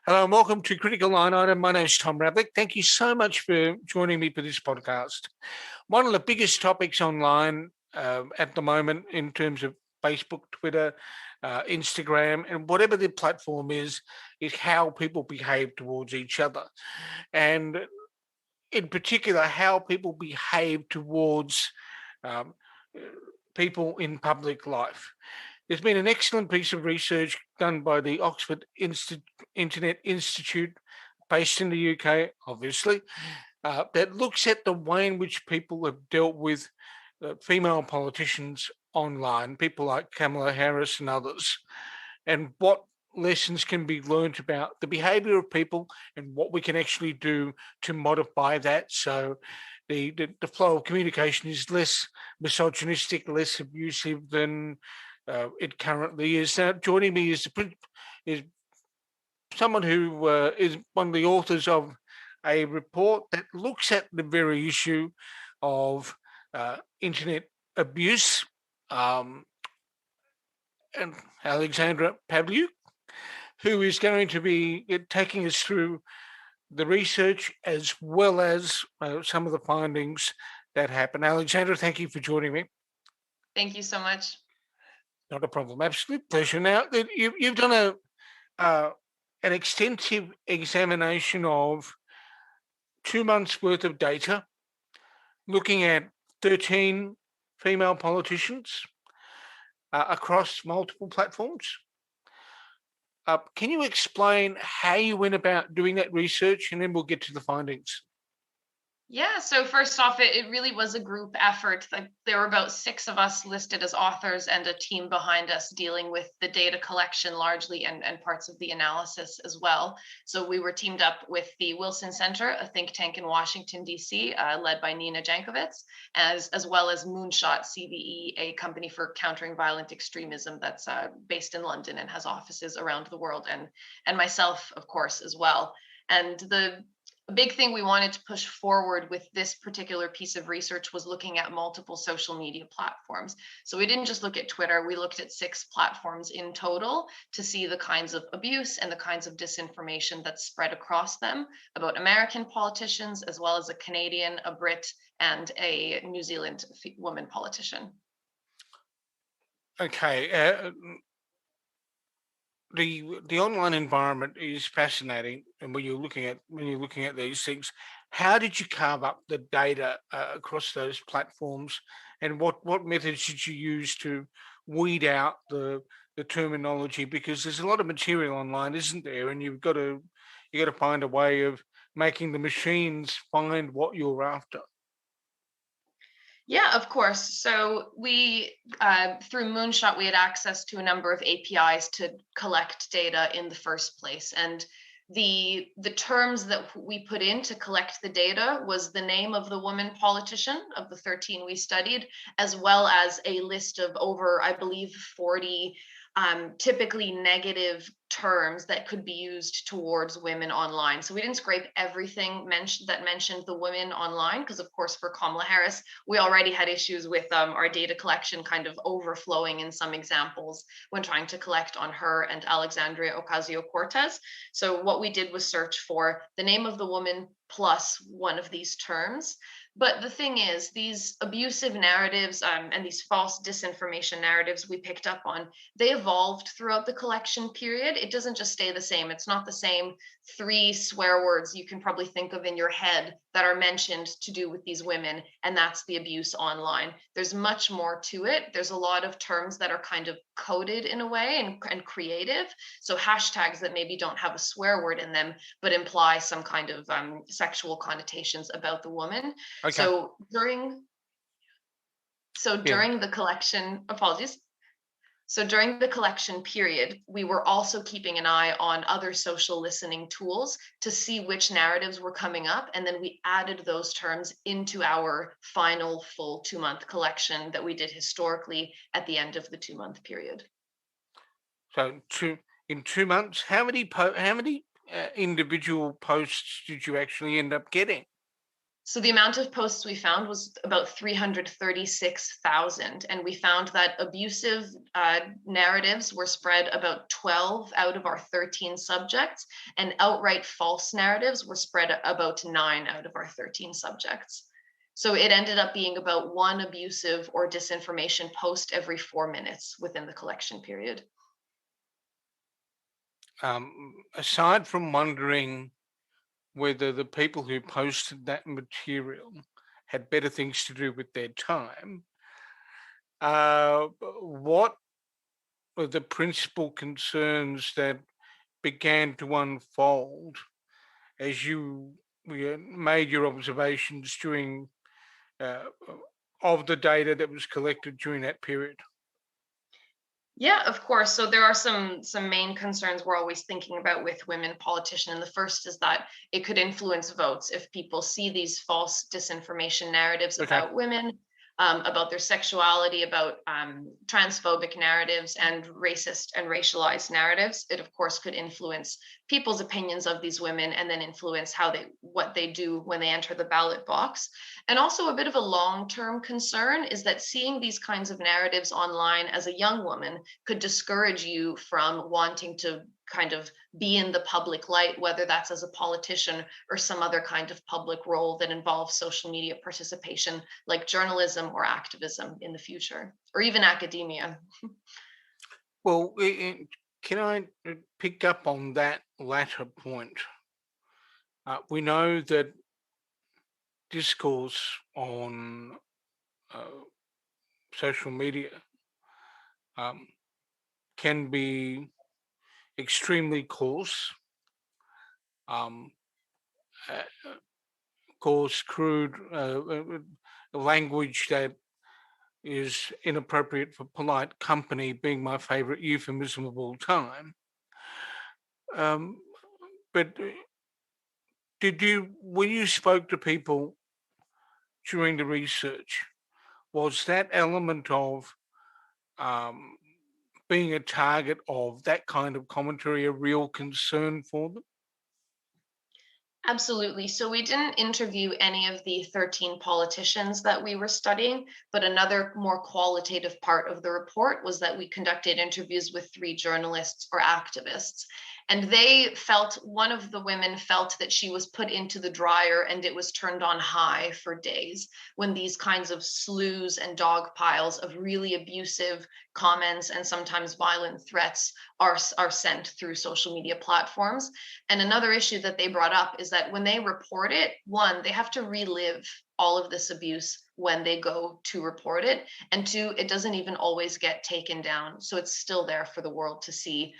Hello and welcome to Critical Line Item. My name is Tom Ravlic. Thank you so much for joining me for this podcast. One of the biggest topics online at the moment in terms of Facebook, Twitter, Instagram, and whatever the platform is how people behave towards each other. And in particular, how people behave towards um, people in public life. There's been an excellent piece of research done by the Oxford Internet Institute, based in the UK, obviously, that looks at the way in which people have dealt with female politicians online, people like Kamala Harris and others, and what lessons can be learned about the behavior of people and what we can actually do to modify that. So the flow of communication is less misogynistic, less abusive than it currently is. Now, joining me is someone who is one of the authors of a report that looks at the very issue of internet abuse, and Alexandra Pavliuc, who is going to be taking us through the research as well as some of the findings that happen. Alexandra, thank you for joining me. Thank you so much. Not a problem. Absolute pleasure. Now, you've done an extensive examination of 2 months worth of data, looking at 13 female politicians across multiple platforms. Can you explain how you went about doing that research, and then we'll get to the findings? Yeah, so first off, it really was a group effort. Like, there were about 6 of us listed as authors and a team behind us dealing with the data collection largely and parts of the analysis as well. So we were teamed up with the Wilson Center, a think tank in Washington, D.C., led by Nina Jankovic, as well as Moonshot CVE, a company for countering violent extremism that's based in London and has offices around the world, and myself, of course, as well. And the big thing we wanted to push forward with this particular piece of research was looking at multiple social media platforms. So we didn't just look at Twitter, we looked at 6 platforms in total to see the kinds of abuse and the kinds of disinformation that's spread across them about American politicians, as well as a Canadian, a Brit, and a New Zealand woman politician. Okay. The online environment is fascinating, and when you're looking at these things, how did you carve up the data across those platforms, and what methods did you use to weed out the terminology? Because there's a lot of material online, isn't there? And you got to find a way of making the machines find what you're after. Yeah, of course. So we, through Moonshot, we had access to a number of APIs to collect data in the first place. And the terms that we put in to collect the data was the name of the woman politician of the 13 we studied, as well as a list of over, I believe, 40 typically negative terms that could be used towards women online. So we didn't scrape everything that mentioned the women online, because of course for Kamala Harris, we already had issues with our data collection kind of overflowing in some examples when trying to collect on her and Alexandria Ocasio-Cortez. So what we did was search for the name of the woman plus one of these terms. But the thing is, these abusive narratives and these false disinformation narratives we picked up on, they evolved throughout the collection period. It doesn't just stay the same. It's not the same 3 swear words you can probably think of in your head that are mentioned to do with these women, and that's the abuse online. There's much more to it. There's a lot of terms that are kind of coded in a way and creative. So hashtags that maybe don't have a swear word in them, but imply some kind of sexual connotations about the woman. Okay. So during Yeah. the collection, apologies. So during the collection period, we were also keeping an eye on other social listening tools to see which narratives were coming up. And then we added those terms into our final full 2-month collection that we did historically at the end of the 2-month period. So in 2 months, how many individual posts did you actually end up getting? So the amount of posts we found was about 336,000. And we found that abusive narratives were spread about 12 out of our 13 subjects, and outright false narratives were spread about 9 out of our 13 subjects. So it ended up being about one abusive or disinformation post every 4 minutes within the collection period. Aside from wondering whether the people who posted that material had better things to do with their time, what were the principal concerns that began to unfold as you made your observations during of the data that was collected during that period? Yeah, of course. So there are some main concerns we're always thinking about with women politicians. And the first is that it could influence votes if people see these false disinformation narratives Okay. about women, about their sexuality, about transphobic narratives and racist and racialized narratives. It of course could influence people's opinions of these women and then influence what they do when they enter the ballot box. And also a bit of a long-term concern is that seeing these kinds of narratives online as a young woman could discourage you from wanting to kind of be in the public light, whether that's as a politician or some other kind of public role that involves social media participation, like journalism or activism in the future, or even academia. Well, can I pick up on that latter point? We know that discourse on social media can be extremely coarse, um, coarse, crude language that is inappropriate for polite company, being my favorite euphemism of all time. But when you spoke to people during the research, was that element of being a target of that kind of commentary a real concern for them? Absolutely. So we didn't interview any of the 13 politicians that we were studying, but another more qualitative part of the report was that we conducted interviews with 3 journalists or activists. And one of the women felt that she was put into the dryer and it was turned on high for days when these kinds of slews and dog piles of really abusive comments and sometimes violent threats are sent through social media platforms. And another issue that they brought up is that when they report it, one, they have to relive all of this abuse when they go to report it. And two, it doesn't even always get taken down. So it's still there for the world to see,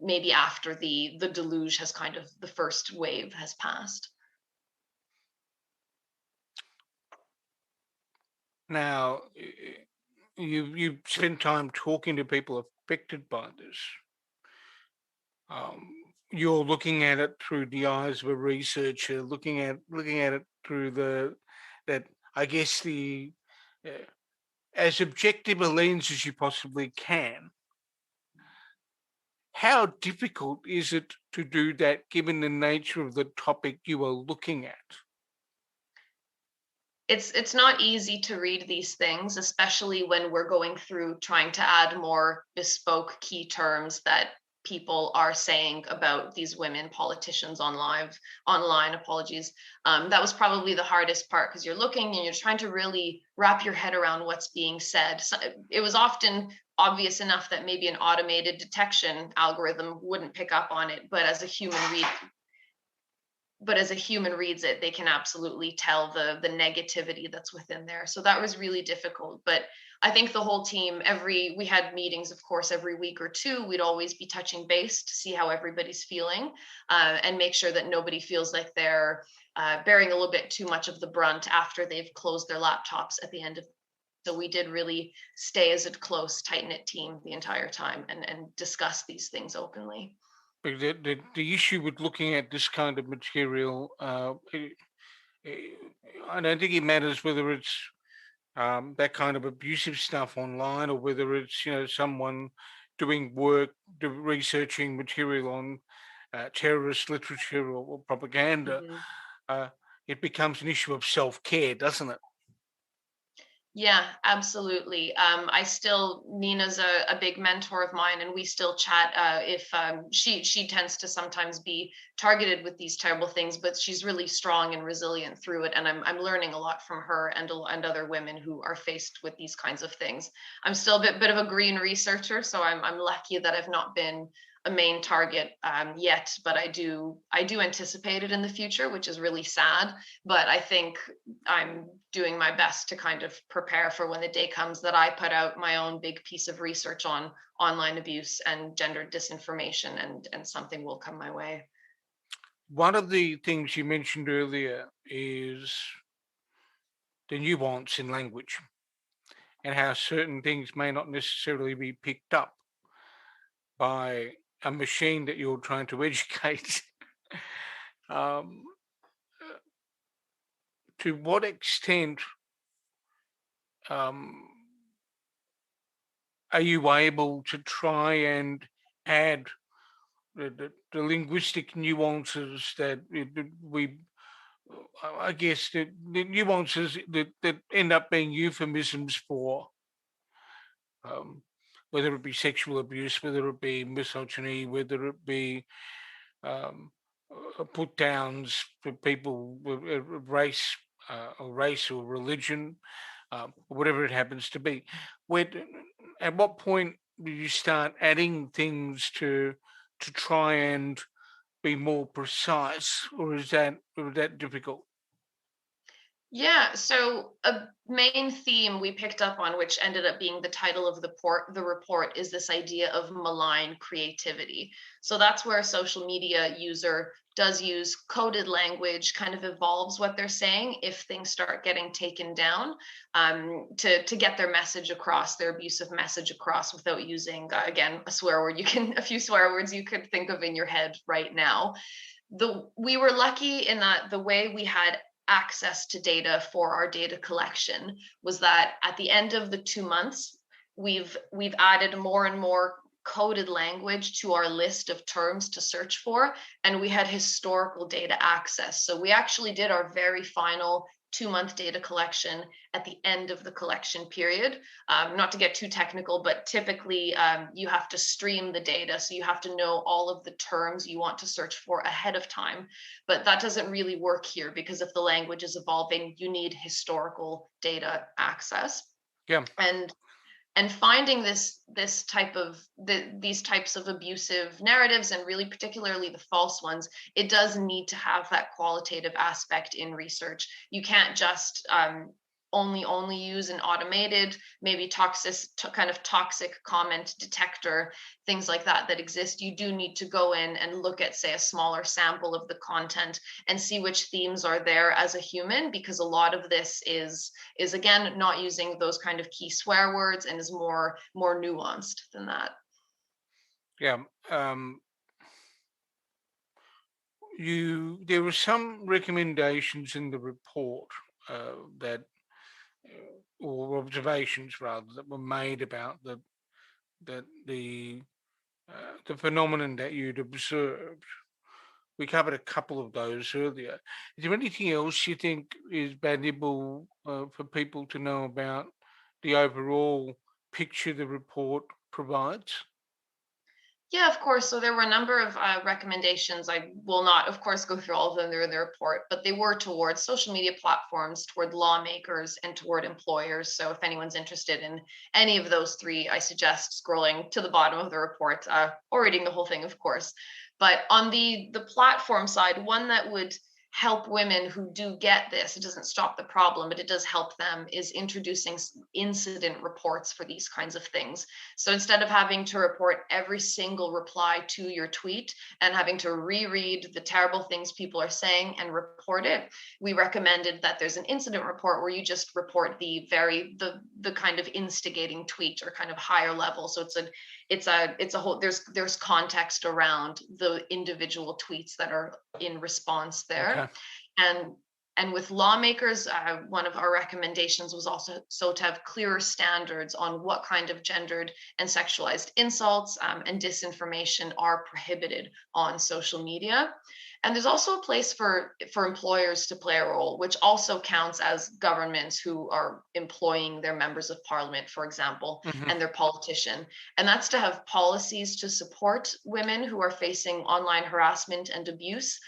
maybe after the deluge has the first wave has passed. Now, you spend time talking to people affected by this. You're looking at it through the eyes of a researcher, looking at it through that I guess the as objective a lens as you possibly can. How difficult is it to do that given the nature of the topic you are looking at? It's not easy to read these things, especially when we're going through trying to add more bespoke key terms that people are saying about these women politicians online, apologies. That was probably the hardest part, because you're looking and you're trying to really wrap your head around what's being said. So it was often obvious enough that maybe an automated detection algorithm wouldn't pick up on it, but as a human reads it, they can absolutely tell the negativity that's within there. So that was really difficult. But I think the whole team, we had meetings, of course, every week or two. We'd always be touching base to see how everybody's feeling, and make sure that nobody feels like they're bearing a little bit too much of the brunt after they've closed their laptops at the end of. So we did really stay as a close, tight-knit team the entire time and discuss these things openly. But the issue with looking at this kind of material, I don't think it matters whether it's that kind of abusive stuff online or whether it's someone doing work, researching material on terrorist literature or propaganda. Mhm. Uh, it becomes an issue of self-care, doesn't it? Yeah, absolutely. Nina's a big mentor of mine, and we still chat. If she tends to sometimes be targeted with these terrible things, but she's really strong and resilient through it. And I'm learning a lot from her and other women who are faced with these kinds of things. I'm still a bit of a green researcher, so I'm lucky that I've not been a main target yet, but I do anticipate it in the future, which is really sad. But I think I'm doing my best to kind of prepare for when the day comes that I put out my own big piece of research on online abuse and gender disinformation, and something will come my way. One of the things you mentioned earlier is the nuance in language and how certain things may not necessarily be picked up by a machine that you're trying to educate. um, to what extent um, are you able to try and add the linguistic nuances that I guess the nuances that end up being euphemisms for um, whether it be sexual abuse, whether it be misogyny, whether it be um, put downs for people with race, or race or religion, whatever it happens to be. Where, at what point do you start adding things to try and be more precise, or is that difficult? Yeah, so a main theme we picked up on, which ended up being the title of the report, is this idea of malign creativity. So that's where a social media user does use coded language, kind of evolves what they're saying if things start getting taken down, to get their message across, their abusive message across, without using again a swear word. A few swear words you could think of in your head right now. We were lucky in that the way we had access to data for our data collection was that at the end of the 2 months, we've added more and more coded language to our list of terms to search for, and we had historical data access. So we actually did our very final 2 month data collection at the end of the collection period. Not to get too technical, but typically you have to stream the data. So you have to know all of the terms you want to search for ahead of time. But that doesn't really work here, because if the language is evolving, you need historical data access. Yeah. And finding these types of abusive narratives, and really particularly the false ones, it does need to have that qualitative aspect in research. You can't just only use an automated, maybe kind of toxic comment detector, things like that exist. You do need to go in and look at, say, a smaller sample of the content and see which themes are there as a human, because a lot of this is again not using those kind of key swear words, and is more nuanced than that. Yeah. There were some recommendations in the report that or observations rather, that were made about the phenomenon that you'd observed. We covered a couple of those earlier. Is there anything else you think is valuable for people to know about the overall picture the report provides? Yeah, of course. So there were a number of recommendations. I will not, of course, go through all of them. They're in the report, but they were towards social media platforms, toward lawmakers, and toward employers. So if anyone's interested in any of those three, I suggest scrolling to the bottom of the report, or reading the whole thing, of course. But on the platform side, one that would help women who do get this, it doesn't stop the problem, but it does help them, is introducing incident reports for these kinds of things. So instead of having to report every single reply to your tweet and having to reread the terrible things people are saying and report it, we recommended that there's an incident report where you just report the kind of instigating tweet, or kind of higher level. So it's a whole, there's context around the individual tweets that are in response there. Okay. And with lawmakers, one of our recommendations was also to have clearer standards on what kind of gendered and sexualized insults and disinformation are prohibited on social media. And there's also a place for employers to play a role, which also counts as governments who are employing their members of parliament, for example, Mhm. and their politician. And that's to have policies to support women who are facing online harassment and abuse,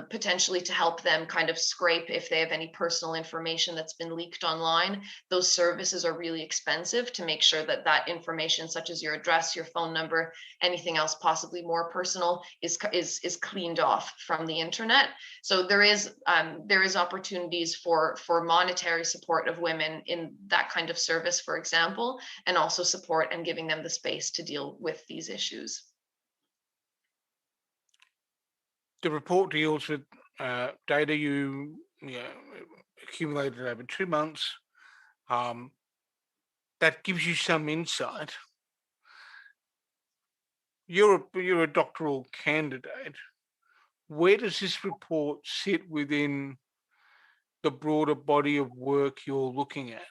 potentially to help them kind of scrape if they have any personal information that's been leaked online. Those services are really expensive to make sure that that information, such as your address, your phone number, anything else possibly more personal, is cleaned off from the internet. So there is opportunities for monetary support of women in that kind of service, for example, and also support and giving them the space to deal with these issues. The report deals with data you accumulated over 2 months. That gives you some insight. You're a doctoral candidate. Where does this report sit within the broader body of work you're looking at?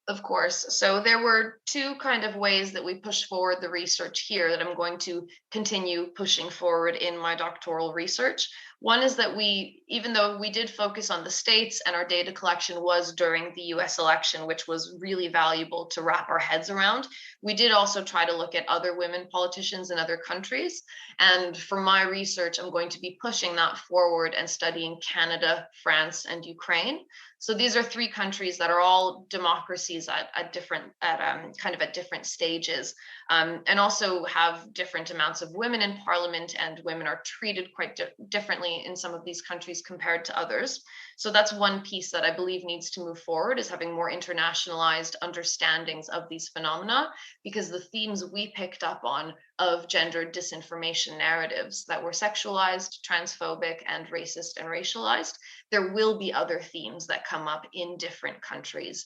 Of course. So there were two kind of ways that we pushed forward the research here that I'm going to continue pushing forward in my doctoral research. One is that even though we did focus on the states and our data collection was during the US election, which was really valuable to wrap our heads around, we did also try to look at other women politicians in other countries. And for my research, I'm going to be pushing that forward and studying Canada, France, and Ukraine. So these are three countries that are all democracies at different stages, and also have different amounts of women in parliament, and women are treated quite differently in some of these countries compared to others. So that's one piece that I believe needs to move forward, is having more internationalized understandings of these phenomena, because the themes we picked up on of gender disinformation narratives that were sexualized, transphobic, and racist and racialized, there will be other themes that come up in different countries.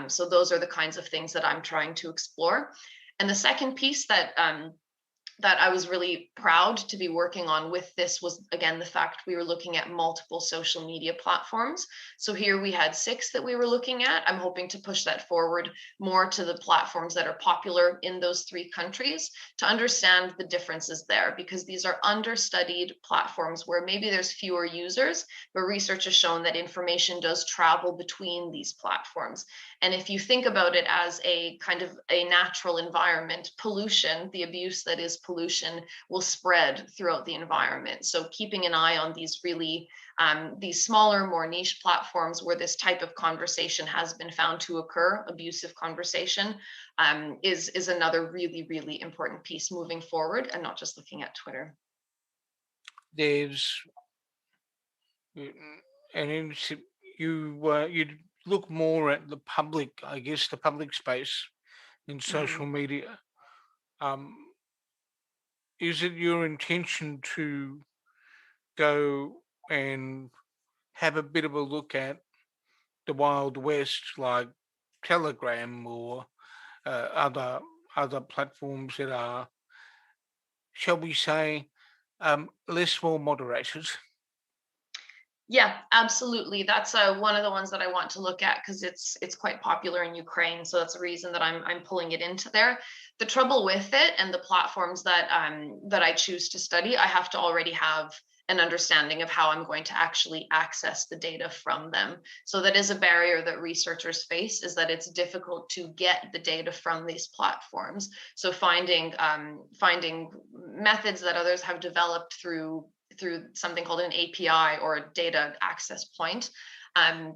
So those are the kinds of things that I'm trying to explore. And the second piece that I was really proud to be working on with this was, again, the fact we were looking at multiple social media platforms. So here we had 6 that we were looking at. I'm hoping to push that forward more to the platforms that are popular in those 3 countries to understand the differences there, because these are understudied platforms where maybe there's fewer users, but research has shown that information does travel between these platforms. And if you think about it as a kind of a natural environment, pollution, the abuse that is pollution, will spread throughout the environment. So keeping an eye on these really these smaller, more niche platforms where this type of conversation has been found to occur, abusive conversation, is another really, really important piece moving forward, and not just looking at Twitter. There's and you look more at the public, I guess, the public space in social Mhm. media. Um, is it your intention to go and have a bit of a look at the Wild West, like Telegram or other platforms that are, shall we say, less well moderated? Yeah, absolutely. That's one of the ones that I want to look at, because it's quite popular in Ukraine. So that's the reason that I'm pulling it into there. The trouble with it and the platforms that I choose to study, I have to already have an understanding of how I'm going to actually access the data from them. So that is a barrier that researchers face, is that it's difficult to get the data from these platforms. So finding methods that others have developed through something called an API, or a data access point, um,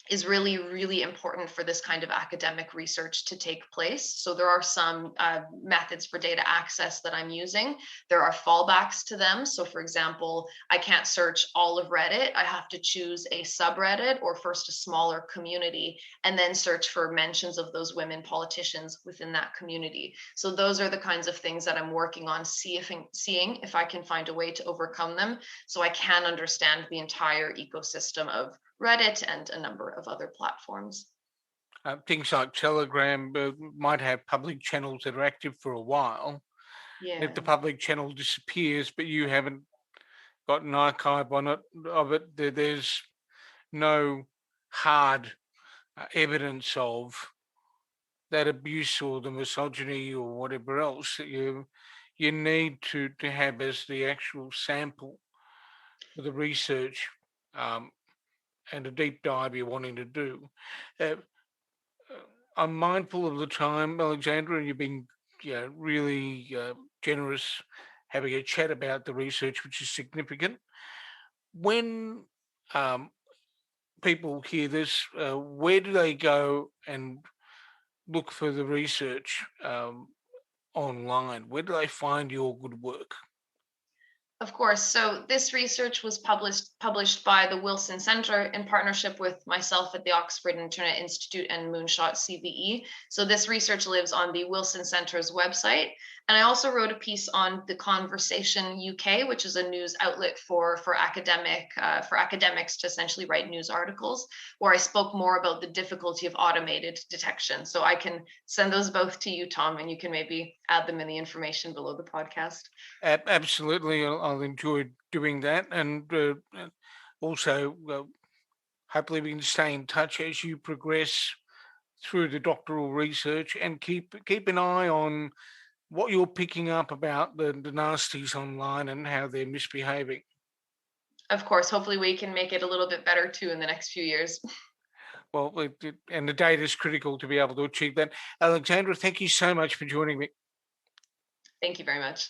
is really, really important for this kind of academic research to take place. So there are some methods for data access that I'm using. There are fallbacks to them. So for example, I can't search all of Reddit. I have to choose a subreddit, or first a smaller community, and then search for mentions of those women politicians within that community. So those are the kinds of things that I'm working on, seeing if I can find a way to overcome them, so I can understand the entire ecosystem of Reddit and a number of other platforms. Things like Telegram might have public channels that are active for a while. If the Yeah. public channel disappears, but you haven't got an archive on it of it, there's no hard evidence of that abuse or the misogyny or whatever else that you need to have as the actual sample for the research and a deep dive you're wanting to do. Uh, I'm mindful of the time, Alexandra, and you've been really generous having a chat about the research, which is significant. When people hear this, where do they go and look for the research online? Where do they find your good work? Of course. So this research was published by the Wilson Center in partnership with myself at the Oxford Internet Institute and Moonshot CVE. So this research lives on the Wilson Center's website. And I also wrote a piece on the Conversation UK, which is a news outlet for academics to essentially write news articles, where I spoke more about the difficulty of automated detection. So I can send those both to you, Tom, and you can maybe add them in the information below the podcast. Absolutely, I'll enjoy doing that, and also hopefully we can stay in touch as you progress through the doctoral research, and keep an eye on what you're picking up about the nasties online and how they're misbehaving. Of course, hopefully we can make it a little bit better too in the next few years. Well, and the data is critical to be able to achieve that. Alexandra, thank you so much for joining me. Thank you very much.